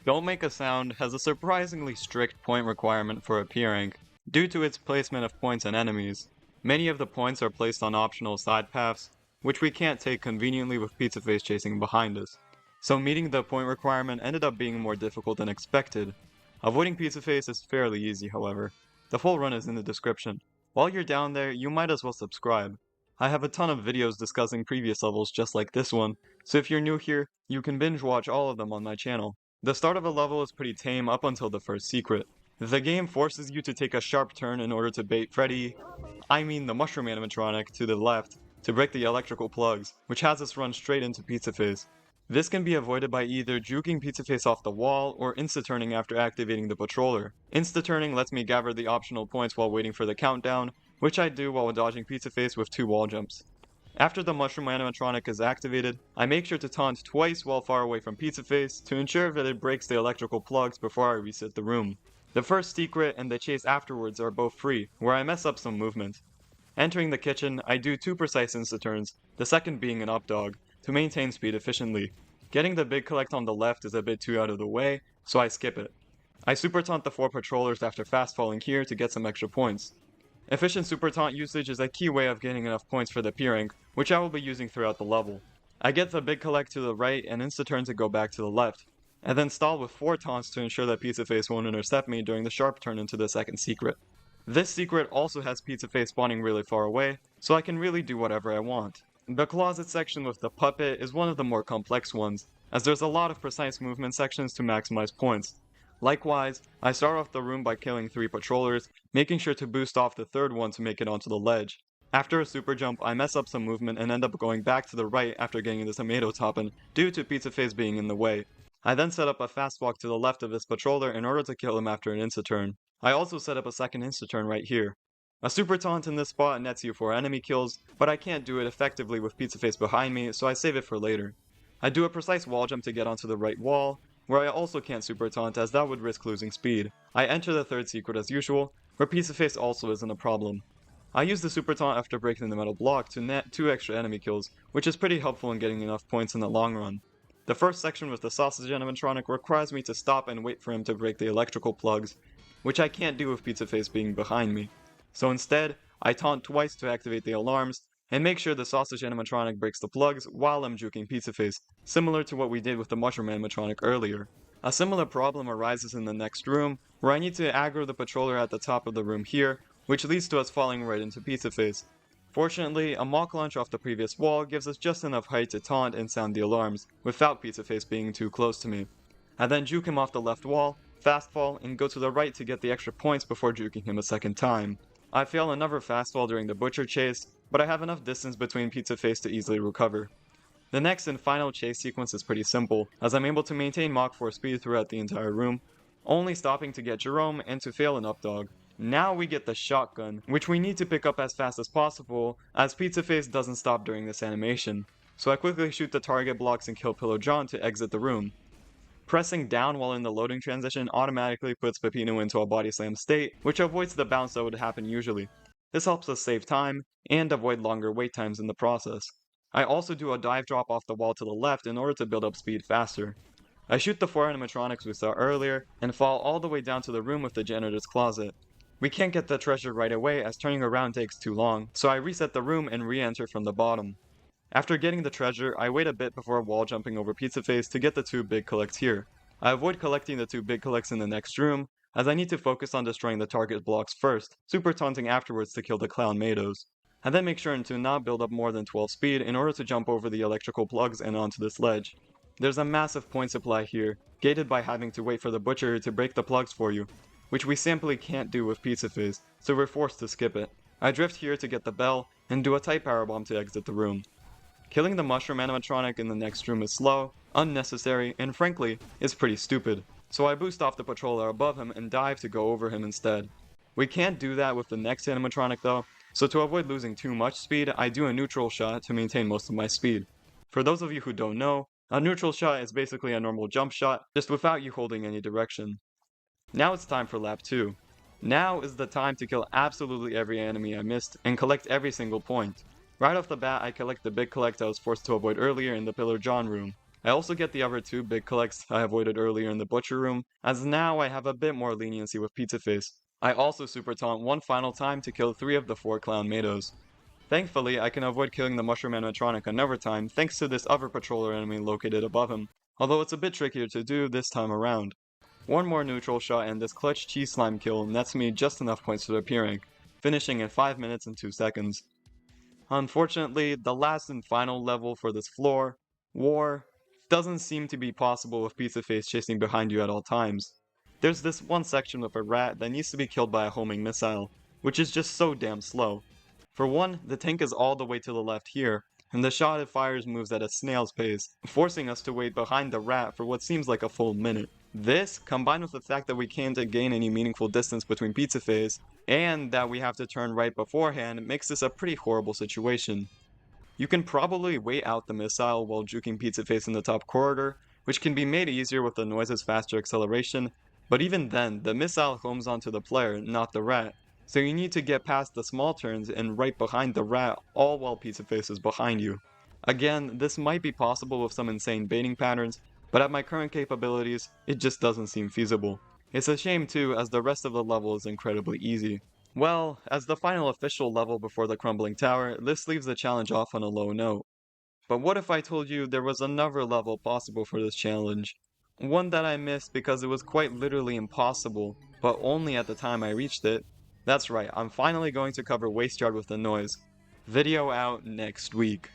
Don't Make a Sound has a surprisingly strict point requirement for appearing, due to its placement of points and enemies. Many of the points are placed on optional side paths, which we can't take conveniently with Pizzaface chasing behind us. So meeting the point requirement ended up being more difficult than expected. Avoiding Pizzaface is fairly easy, however. The full run is in the description. While you're down there, you might as well subscribe. I have a ton of videos discussing previous levels just like this one, so if you're new here, you can binge watch all of them on my channel. The start of a level is pretty tame up until the first secret. The game forces you to take a sharp turn in order to bait the mushroom animatronic, to the left, to break the electrical plugs, which has us run straight into Pizzaface. This can be avoided by either juking Pizzaface off the wall or insta-turning after activating the patroller. Insta-turning lets me gather the optional points while waiting for the countdown, which I do while dodging Pizzaface with 2 wall jumps. After the mushroom animatronic is activated, I make sure to taunt twice while far away from Pizzaface to ensure that it breaks the electrical plugs before I reset the room. The first secret and the chase afterwards are both free, where I mess up some movement. Entering the kitchen, I do 2 precise insta-turns, the second being an up dog, to maintain speed efficiently. Getting the big collect on the left is a bit too out of the way, so I skip it. I super taunt the 4 patrollers after fast falling here to get some extra points. Efficient super taunt usage is a key way of getting enough points for the peering, which I will be using throughout the level. I get the big collect to the right and insta-turn to go back to the left, and then stall with 4 taunts to ensure that Pizzaface won't intercept me during the sharp turn into the second secret. This secret also has Pizzaface spawning really far away, so I can really do whatever I want. The closet section with the puppet is one of the more complex ones, as there's a lot of precise movement sections to maximize points. Likewise, I start off the room by killing 3 patrollers, making sure to boost off the third one to make it onto the ledge. After a super jump, I mess up some movement and end up going back to the right after getting the tomato toppin, due to Pizzaface being in the way. I then set up a fast walk to the left of this patroller in order to kill him after an insta-turn. I also set up a second insta-turn right here. A super taunt in this spot nets you 4 enemy kills, but I can't do it effectively with Pizzaface behind me, so I save it for later. I do a precise wall jump to get onto the right wall, where I also can't super taunt as that would risk losing speed. I enter the third secret as usual, where Pizzaface also isn't a problem. I use the super taunt after breaking the metal block to net 2 extra enemy kills, which is pretty helpful in getting enough points in the long run. The first section with the sausage animatronic requires me to stop and wait for him to break the electrical plugs, which I can't do with Pizzaface being behind me. So instead, I taunt twice to activate the alarms, and make sure the sausage animatronic breaks the plugs while I'm juking Pizzaface, similar to what we did with the mushroom animatronic earlier. A similar problem arises in the next room, where I need to aggro the patroller at the top of the room here, which leads to us falling right into Pizzaface. Fortunately, a mock launch off the previous wall gives us just enough height to taunt and sound the alarms, without Pizzaface being too close to me. I then juke him off the left wall, fast fall, and go to the right to get the extra points before juking him a second time. I fail another fast fall during the butcher chase, but I have enough distance between Pizzaface to easily recover. The next and final chase sequence is pretty simple, as I'm able to maintain Mach 4 speed throughout the entire room, only stopping to get Jerome and to fail an up dog. Now we get the shotgun, which we need to pick up as fast as possible, as Pizzaface doesn't stop during this animation. So I quickly shoot the target blocks and kill Pillow John to exit the room. Pressing down while in the loading transition automatically puts Peppino into a body slam state, which avoids the bounce that would happen usually. This helps us save time, and avoid longer wait times in the process. I also do a dive drop off the wall to the left in order to build up speed faster. I shoot the 4 animatronics we saw earlier, and fall all the way down to the room with the janitor's closet. We can't get the treasure right away as turning around takes too long, so I reset the room and re-enter from the bottom. After getting the treasure, I wait a bit before wall jumping over Pizzaface to get the 2 big collects here. I avoid collecting the 2 big collects in the next room, as I need to focus on destroying the target blocks first, super taunting afterwards to kill the clown Mados. I then make sure to not build up more than 12 speed in order to jump over the electrical plugs and onto this ledge. There's a massive point supply here, gated by having to wait for the butcher to break the plugs for you, which we simply can't do with Pizzaface, so we're forced to skip it. I drift here to get the bell, and do a tight powerbomb to exit the room. Killing the mushroom animatronic in the next room is slow, unnecessary, and frankly, is pretty stupid, so I boost off the patroller above him and dive to go over him instead. We can't do that with the next animatronic though, so to avoid losing too much speed, I do a neutral shot to maintain most of my speed. For those of you who don't know, a neutral shot is basically a normal jump shot, just without you holding any direction. Now it's time for lap 2. Now is the time to kill absolutely every enemy I missed, and collect every single point. Right off the bat, I collect the big collect I was forced to avoid earlier in the Pillar John room. I also get the other two big collects I avoided earlier in the butcher room, as now I have a bit more leniency with Pizzaface. I also super taunt one final time to kill 3 of the 4 clown Mados. Thankfully, I can avoid killing the mushroom animatronic another time thanks to this other patroller enemy located above him, although it's a bit trickier to do this time around. One more neutral shot and this clutch cheese slime kill nets me just enough points for the P rank, finishing in 5 minutes and 2 seconds. Unfortunately, the last and final level for this floor, War, doesn't seem to be possible with Pizzaface chasing behind you at all times. There's this one section with a rat that needs to be killed by a homing missile, which is just so damn slow. For one, the tank is all the way to the left here, and the shot it fires moves at a snail's pace, forcing us to wait behind the rat for what seems like a full minute. This, combined with the fact that we can't gain any meaningful distance between Pizzaface, and that we have to turn right beforehand, makes this a pretty horrible situation. You can probably wait out the missile while juking Pizzaface in the top corridor, which can be made easier with the noise's faster acceleration, but even then, the missile homes onto the player, not the rat, so you need to get past the small turns and right behind the rat, all while Pizzaface is behind you. Again, this might be possible with some insane baiting patterns, but at my current capabilities, it just doesn't seem feasible. It's a shame too, as the rest of the level is incredibly easy. Well, as the final official level before the crumbling tower, this leaves the challenge off on a low note. But what if I told you there was another level possible for this challenge? One that I missed because it was quite literally impossible, but only at the time I reached it. That's right, I'm finally going to cover Waste Yard with the Noise. Video out next week.